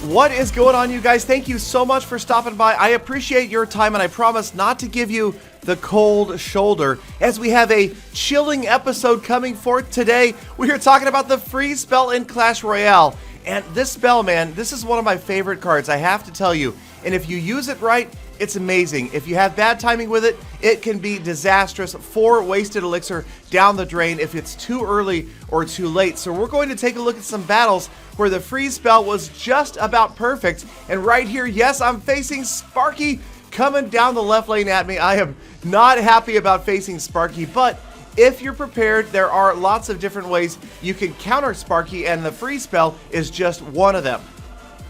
What is going on, you guys? Thank you so much for stopping by. I appreciate your time, and I promise not to give you the cold shoulder as we have a chilling episode coming forth today. We are talking about the freeze spell in Clash Royale. And this spell, man, this is one of my favorite cards, I have to tell you. And if you use it right, it's amazing. If you have bad timing with it, it can be disastrous. 4 wasted elixir down the drain if it's too early or too late. So we're going to take a look at some battles where the freeze spell was just about perfect. And right here, yes, I'm facing Sparky coming down the left lane at me. I am not happy about facing Sparky, but if you're prepared, there are lots of different ways you can counter Sparky, and the freeze spell is just one of them.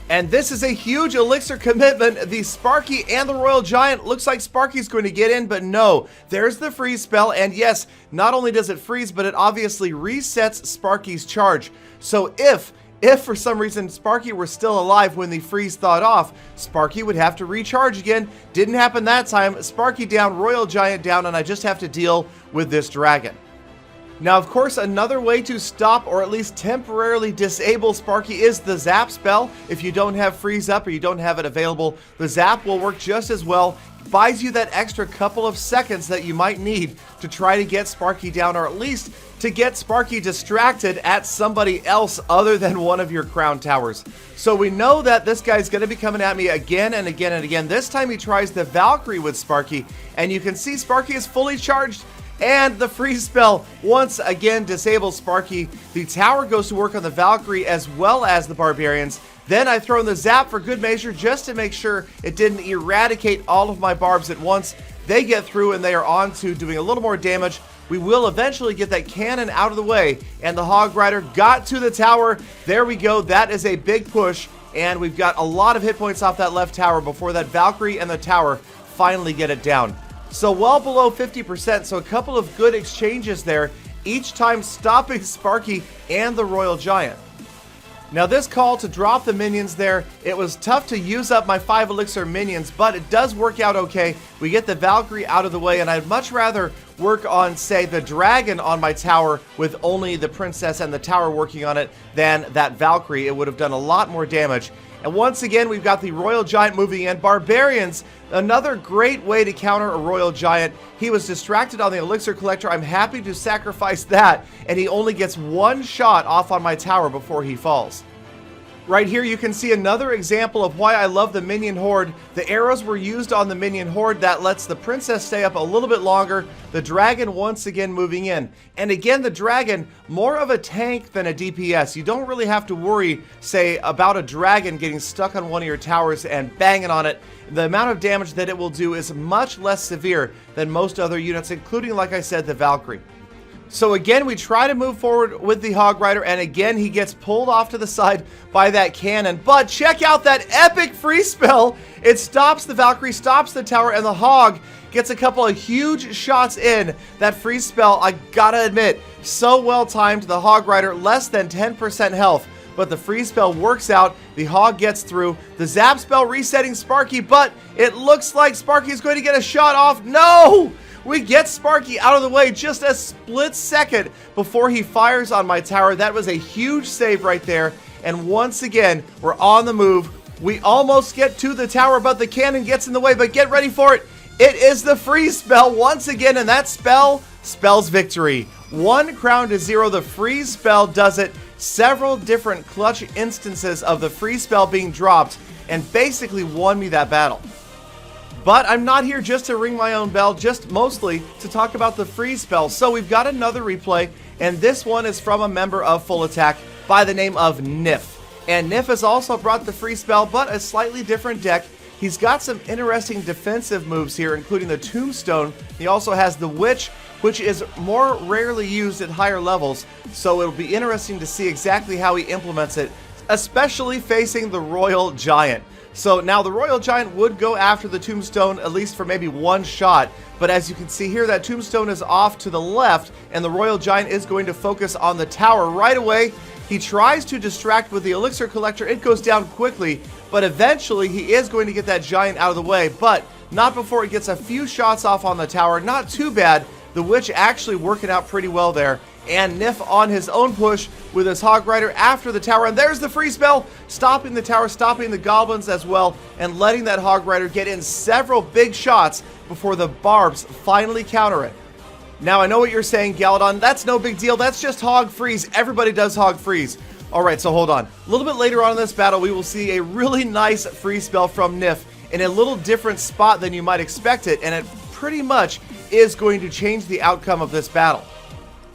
And this is a huge elixir commitment. The Sparky and the Royal Giant. Looks like Sparky's going to get in, but no. There's the freeze spell, and yes, not only does it freeze, but it obviously resets Sparky's charge. So if for some reason Sparky were still alive when the freeze thawed off, Sparky would have to recharge again. Didn't happen that time. Sparky down, Royal Giant down, and I just have to deal with this dragon. Now, of course, another way to stop or at least temporarily disable Sparky is the zap spell. If you don't have freeze up or you don't have it available, the zap will work just as well. Buys you that extra couple of seconds that you might need to try to get Sparky down, or at least to get Sparky distracted at somebody else other than one of your crown towers. So we know that this guy's going to be coming at me again and again and again. This time he tries the Valkyrie with Sparky, and you can see Sparky is fully charged. And the freeze spell once again disables Sparky. The tower goes to work on the Valkyrie as well as the Barbarians. Then I throw in the zap for good measure just to make sure it didn't eradicate all of my barbs at once. They get through and they are on to doing a little more damage. We will eventually get that cannon out of the way, and the Hog Rider got to the tower. There we go. That is a big push, and we've got a lot of hit points off that left tower before that Valkyrie and the tower finally get it down. So well below 50%, so a couple of good exchanges there, each time stopping Sparky and the Royal Giant. Now this call to drop the minions there, it was tough to use up my 5 elixir minions, but it does work out okay. We get the Valkyrie out of the way, and I'd much rather work on, say, the dragon on my tower with only the princess and the tower working on it than that Valkyrie. It would have done a lot more damage. And once again, we've got the Royal Giant moving in. Barbarians, another great way to counter a Royal Giant. He was distracted on the Elixir Collector. I'm happy to sacrifice that, and he only gets 1 shot off on my tower before he falls. Right here, you can see another example of why I love the Minion Horde. The arrows were used on the Minion Horde. That lets the Princess stay up a little bit longer. The Dragon once again moving in. And again, the Dragon, more of a tank than a DPS. You don't really have to worry, say, about a Dragon getting stuck on one of your towers and banging on it. The amount of damage that it will do is much less severe than most other units, including, like I said, the Valkyrie. So again, we try to move forward with the Hog Rider, and again, he gets pulled off to the side by that cannon. But check out that epic freeze spell. It stops the Valkyrie, stops the tower, and the Hog gets a couple of huge shots in. That freeze spell, I gotta admit, so well timed. The Hog Rider, less than 10% health, but the freeze spell works out. The Hog gets through. The zap spell resetting Sparky, but it looks like Sparky's going to get a shot off. No! We get Sparky out of the way just a split second before he fires on my tower. That was a huge save right there. And once again, we're on the move. We almost get to the tower, but the cannon gets in the way. But get ready for it. It is the freeze spell once again, and that spell spells victory. 1 crown to 0. The freeze spell does it. Several different clutch instances of the freeze spell being dropped and basically won me that battle. But I'm not here just to ring my own bell, just mostly to talk about the freeze spell. So we've got another replay, and this one is from a member of Full Attack by the name of Nif. And Nif has also brought the freeze spell, but a slightly different deck. He's got some interesting defensive moves here, including the Tombstone. He also has the Witch, which is more rarely used at higher levels. So it'll be interesting to see exactly how he implements it, especially facing the Royal Giant. So now the Royal Giant would go after the Tombstone, at least for maybe 1 shot. But as you can see here, that Tombstone is off to the left, and the Royal Giant is going to focus on the tower right away. He tries to distract with the Elixir Collector. It goes down quickly, but eventually he is going to get that Giant out of the way, but not before he gets a few shots off on the tower. Not too bad. The Witch actually working out pretty well there. And Nif on his own push with his Hog Rider after the tower, and there's the freeze spell, stopping the tower, stopping the goblins as well, and letting that Hog Rider get in several big shots before the barbs finally counter it. Now, I know what you're saying, Galadon, that's no big deal, that's just Hog Freeze, everybody does Hog Freeze. Alright, so hold on. A little bit later on in this battle, we will see a really nice freeze spell from Nif in a little different spot than you might expect it, and it pretty much is going to change the outcome of this battle.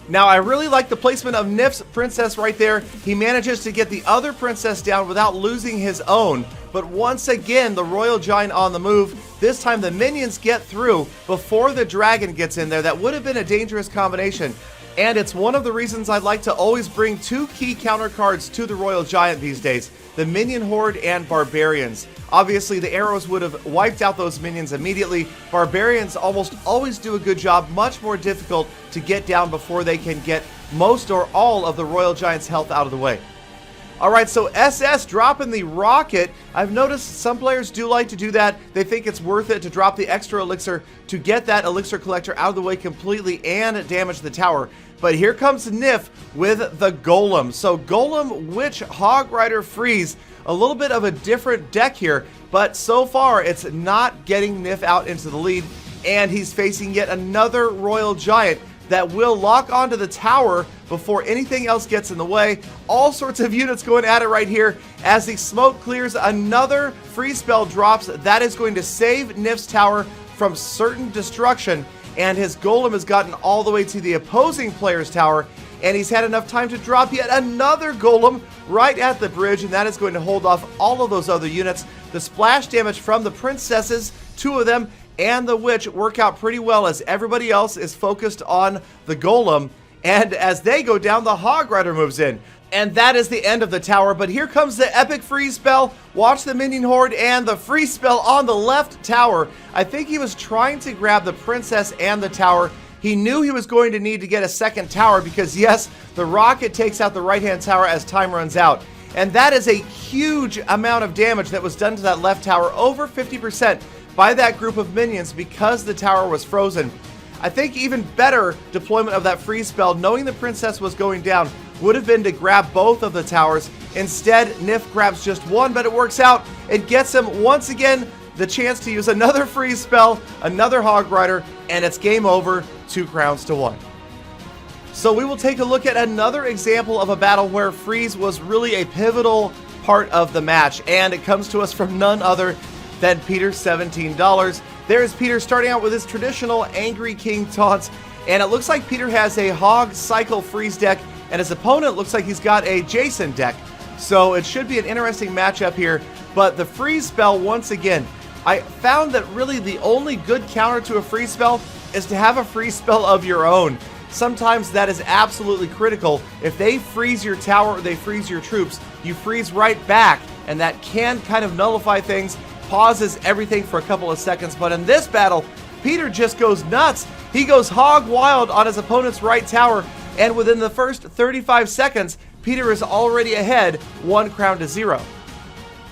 Now, I really like the placement of Nif's princess right there. He manages to get the other princess down without losing his own. But once again, the Royal Giant on the move. This time the minions get through before the dragon gets in there. That would have been a dangerous combination. And it's one of the reasons I'd like to always bring two key counter cards to the Royal Giant these days. The Minion Horde and Barbarians. Obviously, the arrows would have wiped out those minions immediately. Barbarians almost always do a good job, much more difficult to get down before they can get most or all of the Royal Giant's health out of the way. Alright, so SS dropping the rocket. I've noticed some players do like to do that. They think it's worth it to drop the extra elixir to get that elixir collector out of the way completely and damage the tower. But here comes Nif with the Golem. So Golem, Witch, Hog Rider, Freeze. A little bit of a different deck here, but so far it's not getting Nif out into the lead, and he's facing yet another Royal Giant that will lock onto the tower before anything else gets in the way. All sorts of units going at it right here. As the smoke clears, another freeze spell drops. That is going to save Nif's tower from certain destruction, and his Golem has gotten all the way to the opposing player's tower, and he's had enough time to drop yet another Golem right at the bridge, and that is going to hold off all of those other units. The splash damage from the princesses, two of them, and the witch work out pretty well as everybody else is focused on the Golem, and as they go down, the Hog Rider moves in. And that is the end of the tower, but here comes the epic freeze spell. Watch the Minion Horde and the freeze spell on the left tower. I think he was trying to grab the princess and the tower. He knew he was going to need to get a second tower because, yes, the rocket takes out the right-hand tower as time runs out. And that is a huge amount of damage that was done to that left tower, over 50% by that group of minions because the tower was frozen. I think even better deployment of that freeze spell, knowing the princess was going down, would have been to grab both of the towers. Instead, Nif grabs just one, but it works out. It gets him once again the chance to use another freeze spell, another Hog Rider, and it's game over, 2 crowns to 1. So we will take a look at another example of a battle where freeze was really a pivotal part of the match, and it comes to us from none other than Peter $17. There's Peter starting out with his traditional Angry King taunts, and it looks like Peter has a Hog Cycle Freeze deck, and his opponent looks like he's got a Jason deck. So it should be an interesting matchup here, but the freeze spell, once again, I found that really the only good counter to a freeze spell is to have a freeze spell of your own. Sometimes that is absolutely critical. If they freeze your tower or they freeze your troops, you freeze right back, and that can kind of nullify things, pauses everything for a couple of seconds. But in this battle, Peter just goes nuts. He goes hog wild on his opponent's right tower, and within the first 35 seconds, Peter is already ahead, 1 crown to 0.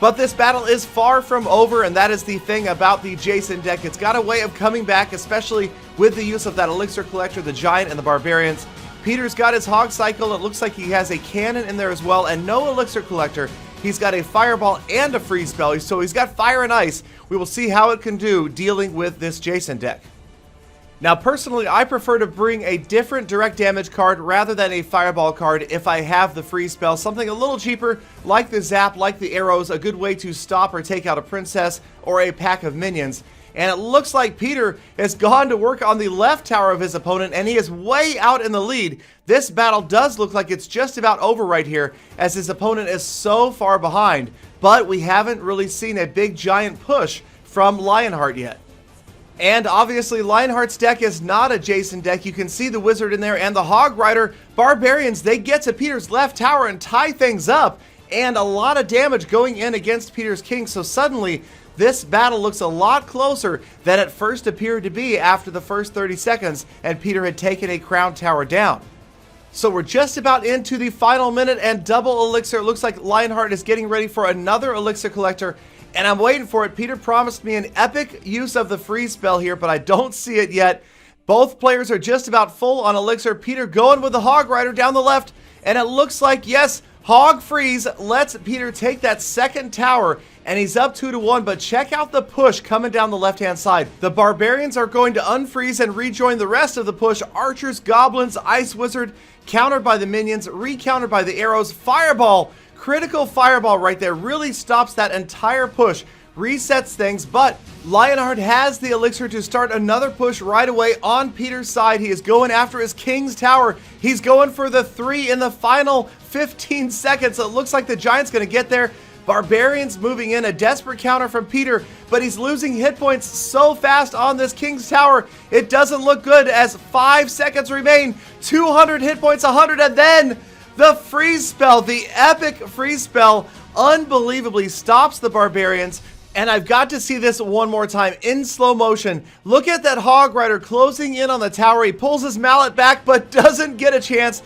But this battle is far from over, and that is the thing about the Jason deck. It's got a way of coming back, especially with the use of that Elixir Collector, the Giant, and the Barbarians. Peter's got his Hog Cycle. It looks like he has a cannon in there as well, and no Elixir Collector. He's got a Fireball and a Freeze Spell, so he's got Fire and Ice. We will see how it can do dealing with this Jason deck. Now, personally, I prefer to bring a different direct damage card rather than a Fireball card if I have the Freeze Spell. Something a little cheaper, like the Zap, like the Arrows, a good way to stop or take out a Princess or a pack of minions. And it looks like Peter has gone to work on the left tower of his opponent, and he is way out in the lead. This battle does look like it's just about over right here, as his opponent is so far behind. But we haven't really seen a big giant push from Lionheart yet. And obviously, Lionheart's deck is not a Jason deck. You can see the Wizard in there and the Hog Rider. Barbarians, they get to Peter's left tower and tie things up. And a lot of damage going in against Peter's King. So suddenly, this battle looks a lot closer than it first appeared to be after the first 30 seconds, and Peter had taken a crown tower down. So we're just about into the final minute, and double Elixir. It looks like Lionheart is getting ready for another Elixir Collector, and I'm waiting for it. Peter promised me an epic use of the freeze spell here, but I don't see it yet. Both players are just about full on Elixir. Peter going with the Hog Rider down the left, And it looks like, yes, Hog Freeze lets Peter take that second tower, and he's up 2-1, but check out the push coming down the left-hand side. The Barbarians are going to unfreeze and rejoin the rest of the push. Archers, Goblins, Ice Wizard, countered by the minions, recountered by the arrows. Fireball, critical fireball right there, really stops that entire push, resets things, but Lionheart has the elixir to start another push right away on Peter's side. He is going after his King's Tower. He's going for the 3 in the final 15 seconds. It looks like the Giant's going to get there. Barbarians moving in, a desperate counter from Peter, but he's losing hit points so fast on this King's Tower. It doesn't look good as 5 seconds remain. 200 hit points, 100, and then the freeze spell, the epic freeze spell, unbelievably stops the Barbarians. And I've got to see this one more time in slow motion. Look at that Hog Rider closing in on the tower. He pulls his mallet back, but doesn't get a chance